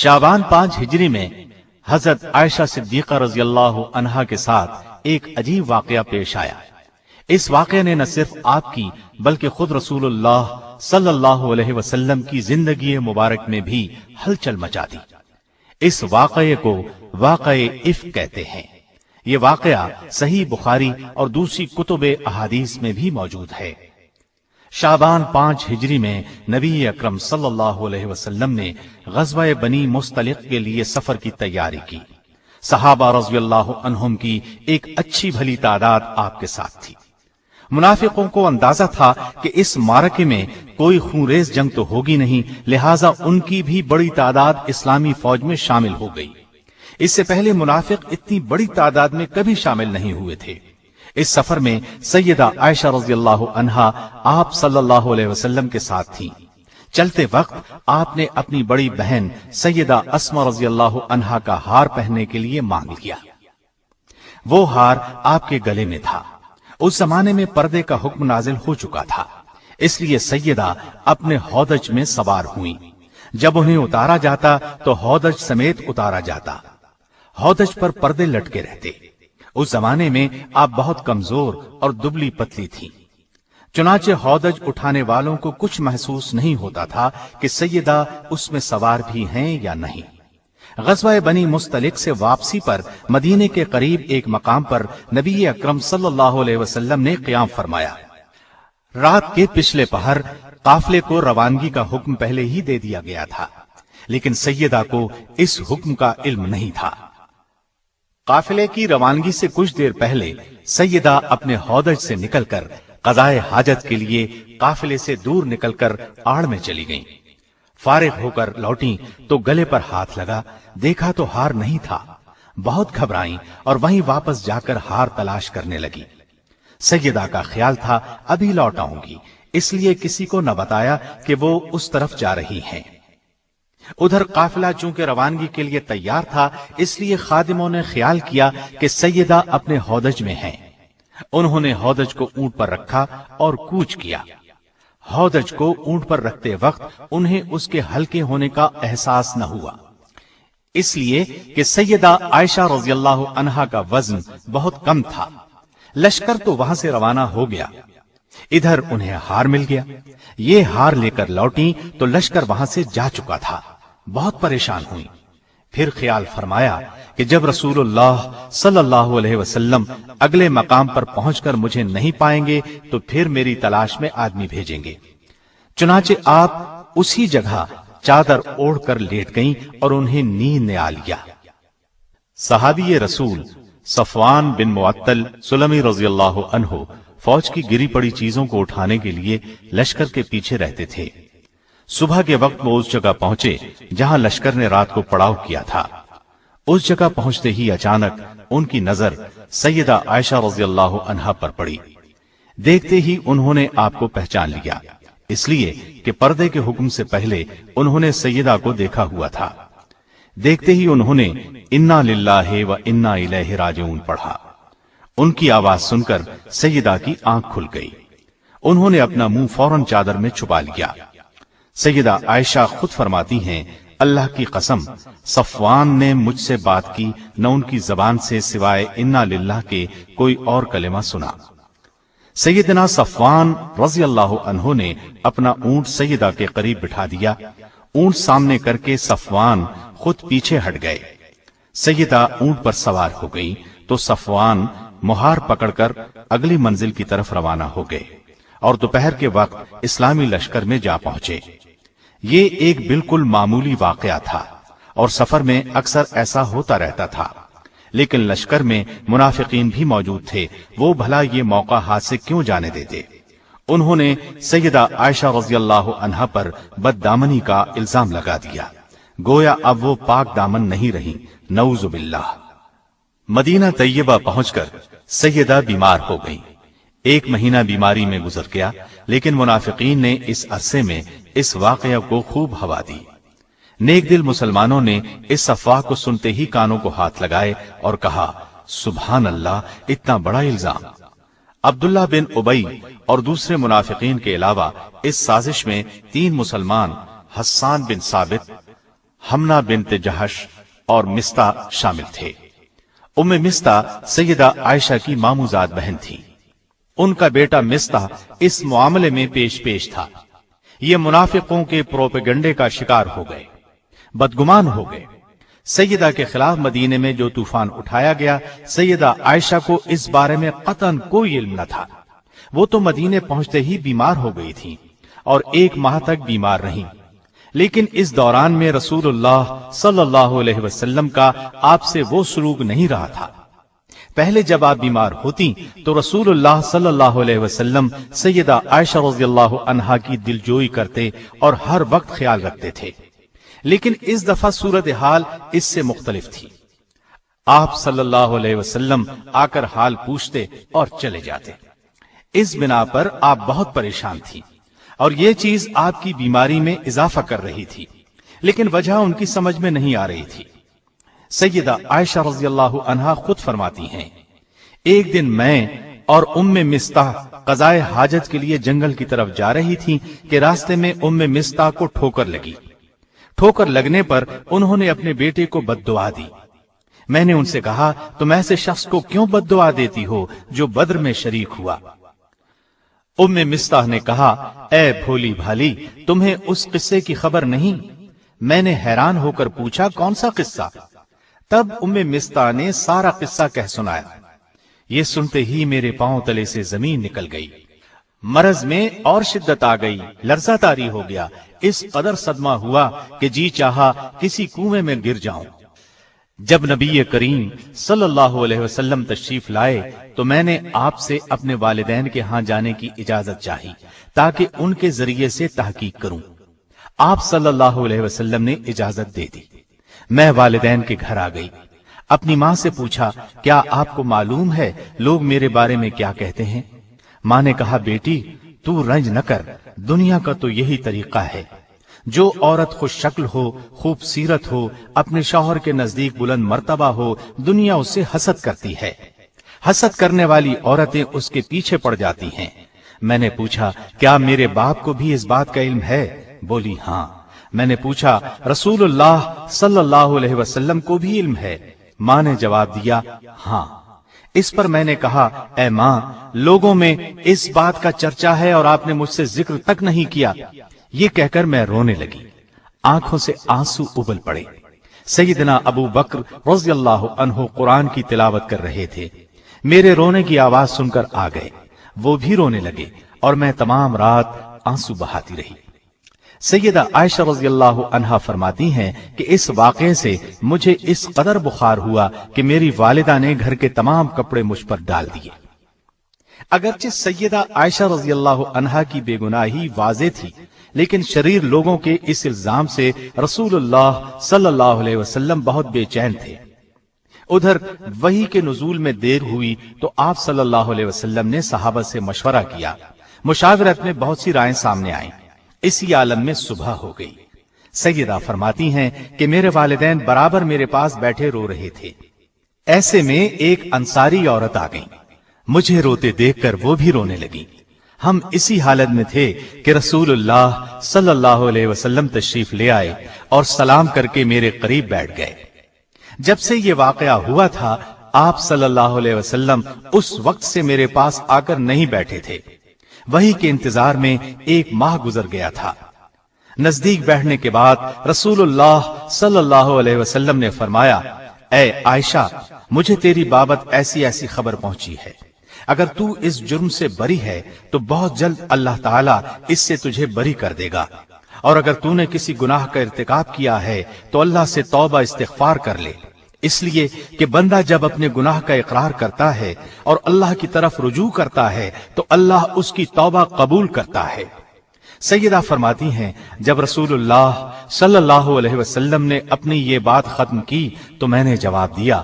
शाबान 5 हिजरी में हजरत आयशा सिद्दीका रजी अल्लाह अन्हा के साथ एक अजीब वाकया पेश आया। इस वाकये ने न सिर्फ आपकी बल्कि खुद रसूलुल्लाह सल्लल्लाहु अलैहि वसल्लम की जिंदगी मुबारक में भी हलचल मचा दी। इस वाकये को वाकये इफ्क कहते हैं। ये वाकया सही बुखारी और दूसरी कुतुबे अहादीस में भी मौजूद है। शाबान 5 हिजरी में नबी अकरम सल्लल्लाहु अलैहि वसल्लम ने गज़वा बनी मुस्तलिक के लिए सफर की तैयारी की। सहाबा रज़ियल्लाहु अन्हुम की एक अच्छी भली तादाद आपके साथ थी। मुनाफिकों को अंदाजा था कि इस मारके में कोई खूनरेज जंग तो होगी नहीं, लिहाजा उनकी भी बड़ी तादाद इस्लामी फौज में शामिल हो गई। इससे पहले मुनाफिक इतनी बड़ी तादाद में कभी शामिल नहीं हुए थे। इस सफर में सैयदा आयशा रज़ियल्लाहु अन्हा आप सल्लल्लाहु अलैहि वसल्लम के साथ थीं। चलते वक्त आपने अपनी बड़ी बहन सैयदा अस्मा रज़ियल्लाहु अन्हा का हार पहनने के लिए मांग लिया। वो हार आपके गले में था। उस जमाने में पर्दे का हुक्म नाजिल हो चुका था, इसलिए सैयदा अपने हौदज में सवार हुई। जब उन्हें उतारा जाता तो हौदज समेत उतारा जाता। हौदज पर पर्दे लटके रहते। उस जमाने में आप बहुत कमजोर और दुबली पतली थी। चुनाचे हौदज उठाने वालों को कुछ महसूस नहीं होता था कि सैयदा उसमें सवार भी हैं या नहीं। गज़वा बनी मुस्तलिक से वापसी पर मदीने के करीब एक मकाम पर नबी अकरम सल्लल्लाहु अलैहि वसल्लम ने क़याम फरमाया। रात के पिछले पहर काफिले को रवानगी का हुक्म पहले ही दे दिया गया था, लेकिन सैयदा को इस हुक्म का इल्म नहीं था। काफिले की रवानगी से कुछ देर पहले सैयदा अपने हौदज से निकलकर क़ज़ाए हाजत के लिए काफिले से दूर निकलकर आड़ में चली गईं। फारिग होकर लौटी तो गले पर हाथ लगा, देखा तो हार नहीं था। बहुत घबराई और वहीं वापस जाकर हार तलाश करने लगी। सैयदा का ख्याल था अभी लौट आऊंगी, इसलिए किसी को न बताया कि वो उस तरफ जा रही हैं। उधर काफिला चूंकि रवानगी के लिए तैयार था, इसलिए खादिमों ने ख्याल किया कि सैयदा अपने हौदज में हैं। उन्होंने हौदज को ऊंट पर रखा और कूच किया। हौदज को ऊंट पर रखते वक्त उन्हें उसके हल्के होने का एहसास न हुआ, इसलिए कि सैयदा आयशा रज़ियल्लाहु अन्हा का वजन बहुत कम था। लश्कर तो वहां से रवाना हो गया। इधर उन्हें हार मिल गया। ये हार लेकर लौटी तो लश्कर वहां से जा चुका था। बहुत परेशान हुई। फिर ख्याल फरमाया कि जब रसूलुल्लाह सल्लल्लाहु अलैहि वसल्लम अगले मकाम पर पहुंचकर मुझे नहीं पाएंगे तो फिर मेरी तलाश में आदमी भेजेंगे। चुनाचे आप उसी जगह चादर ओढ़कर लेट गईं और उन्हें नींद ने आ लिया। सहाबी रसूल सफवान बिन मुअत्तल सुलमी रज़ियल्लाहु अन्हु फौज की गिरी पड़ी चीजों को उठाने के लिए लश्कर के पीछे रहते थे। सुबह के वक्त वो उस जगह पहुंचे जहां लश्कर ने रात को पड़ाव किया था। उस जगह पहुंचते ही अचानक उनकी नजर सैयदा आयशा रज़ियल्लाहु अन्हा पर पड़ी। देखते ही उन्होंने आपको पहचान लिया, इसलिए कि पर्दे के हुक्म से पहले उन्होंने सैयदा को देखा हुआ था। देखते ही उन्होंने इन्ना लिल्लाहि व इन्ना इलैहि राजिऊन पढ़ा। उनकी आवाज सुनकर सैयदा की आंख खुल गई। उन्होंने अपना मुंह फौरन चादर में छुपा लिया। सैयदा आयशा खुद फरमाती हैं, अल्लाह की कसम, सफवान ने मुझसे बात की, न उनकी जबान से सिवाय इन्ना लिल्लाह के कोई और कलेमा सुना। सैयदना सफवान रज़ियल्लाहु अन्हु ने अपना ऊंट सैयदा के करीब बिठा दिया। ऊंट सामने करके सफवान खुद पीछे हट गए। सैयदा ऊंट पर सवार हो गई तो सफवान मुहार पकड़कर अगली मंजिल की तरफ रवाना हो गए और दोपहर के वक्त इस्लामी लश्कर में जा पहुंचे। ये एक बिल्कुल मामूली वाकया था और सफर में अक्सर ऐसा होता रहता था, लेकिन लश्कर में मुनाफिकीन भी मौजूद थे। वो भला ये मौका हाथ से क्यों जाने देते। उन्होंने सैयदा आयशा रज़ियल्लाहु अन्हा पर बददामनी का इल्जाम लगा दिया। गोया अब वो पाक दामन नहीं रही, नऊज़ु बिल्लाह। मदीना तैयबा पहुंचकर सैयदा बीमार हो गई। 1 महीना बीमारी में गुजर गया, लेकिन मुनाफिकीन ने इस अरसे में इस वाकया को खूब हवा दी। नेक दिल मुसलमानों ने इस अफवाह को सुनते ही कानों को हाथ लगाए और कहा, सुभान अल्लाह, इतना बड़ा इल्जाम। अब्दुल्लाह बिन उबई और दूसरे मुनाफिकीन के अलावा इस साजिश में 3 मुसलमान हस्सान बिन साबित, حمنا بنت جہش اور مستہ شامل تھے۔ مستہ سیدہ عائشہ کی ماموزاد بہن تھی۔ ان کا بیٹا مستہ اس معاملے میں پیش تھا۔ یہ منافقوں کے پروپیگنڈے کا شکار ہو گئے، بدگمان ہو گئے۔ سیدہ کے خلاف مدینے میں جو طوفان اٹھایا گیا، سیدہ عائشہ کو اس بارے میں قطعاً کوئی علم نہ تھا۔ وہ تو مدینے پہنچتے ہی بیمار ہو گئی تھی اور 1 ماہ تک بیمار رہیں، لیکن اس دوران میں رسول اللہ صلی اللہ علیہ وسلم کا آپ سے وہ سلوک نہیں رہا تھا۔ پہلے جب آپ بیمار ہوتی تو رسول اللہ صلی اللہ علیہ وسلم سیدہ عائشہ رضی اللہ عنہا کی دلجوئی کرتے اور ہر وقت خیال رکھتے تھے، لیکن اس دفعہ صورتحال اس سے مختلف تھی۔ آپ صلی اللہ علیہ وسلم آ کر حال پوچھتے اور چلے جاتے۔ اس بنا پر آپ بہت پریشان تھی اور یہ چیز آپ کی بیماری میں اضافہ کر رہی تھی، لیکن وجہ ان کی سمجھ میں نہیں آ رہی تھی۔ سیدہ عائشہ رضی اللہ عنہا خود فرماتی ہیں، ایک دن میں اور مستہ قضائے حاجت کے لیے جنگل کی طرف جا رہی تھی کہ راستے میں مستہ کو ٹھوکر لگی۔ ٹھوکر لگنے پر انہوں نے اپنے بیٹے کو بد دعا دی۔ میں نے ان سے کہا، تم ایسے شخص کو کیوں بد دعا دیتی ہو جو بدر میں شریک ہوا؟ مستہ نے کہا، اے بھولی بھالی، تمہیں اس قصے کی خبر نہیں؟ میں نے حیران ہو کر پوچھا، کون سا قصہ؟ تب مستہ نے سارا قصہ کہہ سنایا۔ یہ سنتے ہی میرے پاؤں تلے سے زمین نکل گئی، مرض میں اور شدت آ گئی، لرزہ طاری ہو گیا، اس قدر صدمہ ہوا کہ جی چاہا کسی کنویں میں گر جاؤں۔ جب نبی کریم صلی اللہ علیہ وسلم تشریف لائے تو میں نے آپ سے اپنے والدین کے ہاں جانے کی اجازت چاہی تاکہ ان کے ذریعے سے تحقیق کروں۔ آپ صلی اللہ علیہ وسلم نے اجازت دے دی۔ میں والدین کے گھر آ گئی، اپنی ماں سے پوچھا، کیا آپ کو معلوم ہے لوگ میرے بارے میں کیا کہتے ہیں؟ ماں نے کہا، بیٹی تو رنج نہ کر، دنیا کا تو یہی طریقہ ہے، جو عورت خوش شکل ہو، خوبصورت ہو، اپنے شوہر کے نزدیک بلند مرتبہ ہو، دنیا اس سے حسد کرتی ہے، حسد کرنے والی عورتیں اس کے پیچھے پڑ جاتی ہیں۔ میں نے پوچھا، کیا میرے باپ کو بھی اس بات کا علم ہے؟ بولی، ہاں۔ میں نے پوچھا، رسول اللہ صلی اللہ علیہ وسلم کو بھی علم ہے؟ ماں نے جواب دیا، ہاں۔ اس پر میں نے کہا، اے ماں، لوگوں میں اس بات کا چرچا ہے اور آپ نے مجھ سے ذکر تک نہیں کیا۔ یہ کہہ کر میں رونے لگی، آنکھوں سے آنسو ابل پڑے۔ سیدنا ابو بکر رضی اللہ عنہ قرآن کی تلاوت کر رہے تھے، میرے رونے کی آواز سن کر آ گئے، وہ بھی رونے لگے اور میں تمام رات آنسو بہاتی رہی۔ سیدہ عائشہ رضی اللہ عنہا فرماتی ہیں کہ اس واقعے سے مجھے اس قدر بخار ہوا کہ میری والدہ نے گھر کے تمام کپڑے مجھ پر ڈال دیے۔ اگرچہ سیدہ عائشہ رضی اللہ عنہا کی بے گناہی واضح تھی، لیکن شریر لوگوں کے اس الزام سے رسول اللہ صلی اللہ علیہ وسلم بہت بے چین تھے۔ ادھر وحی کے نزول میں دیر ہوئی تو آپ صلی اللہ علیہ وسلم نے صحابہ سے مشورہ کیا، مشاورت میں بہت سی رائیں سامنے آئیں، اسی عالم میں صبح ہو گئی۔ سیدہ فرماتی ہیں کہ میرے والدین برابر میرے پاس بیٹھے رو رہے تھے، ایسے میں ایک انصاری عورت آ گئی، مجھے روتے دیکھ کر وہ بھی رونے لگی۔ ہم اسی حالت میں تھے کہ رسول اللہ صلی اللہ علیہ وسلم تشریف لے آئے اور سلام کر کے میرے قریب بیٹھ گئے۔ جب سے یہ واقعہ ہوا تھا، آپ صلی اللہ علیہ وسلم اس وقت سے میرے پاس آ کر نہیں بیٹھے تھے۔ وحی کے انتظار میں 1 ماہ گزر گیا تھا۔ نزدیک بیٹھنے کے بعد رسول اللہ صلی اللہ علیہ وسلم نے فرمایا، اے عائشہ، مجھے تیری بابت ایسی ایسی خبر پہنچی ہے، اگر تو اس جرم سے بری ہے تو بہت جلد اللہ تعالیٰ اس سے تجھے بری کر دے گا، اور اگر تو نے کسی گناہ کا ارتکاب کیا ہے تو اللہ سے توبہ استغفار کر لے، اس لیے کہ بندہ جب اپنے گناہ کا اقرار کرتا ہے اور اللہ کی طرف رجوع کرتا ہے تو اللہ اس کی توبہ قبول کرتا ہے۔ سیدہ فرماتی ہیں، جب رسول اللہ صلی اللہ علیہ وسلم نے اپنی یہ بات ختم کی تو میں نے جواب دیا،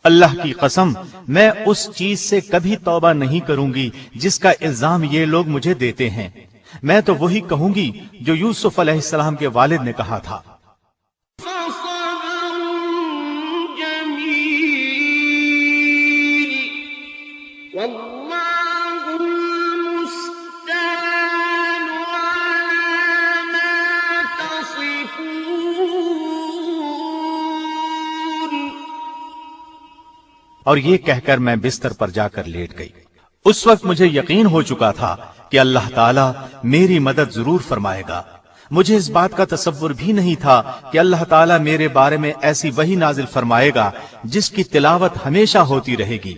اللہ کی قسم، میں اس چیز سے کبھی توبہ نہیں کروں گی جس کا الزام یہ لوگ مجھے دیتے ہیں۔ میں تو وہی کہوں گی جو یوسف علیہ السلام کے والد نے کہا تھا۔ اور یہ کہہ کر میں بستر پر جا کر لیٹ گئی۔ اس وقت مجھے یقین ہو چکا تھا کہ اللہ تعالیٰ میری مدد ضرور فرمائے گا۔ مجھے اس بات کا تصور بھی نہیں تھا کہ اللہ تعالیٰ میرے بارے میں ایسی وحی نازل فرمائے گا جس کی تلاوت ہمیشہ ہوتی رہے گی۔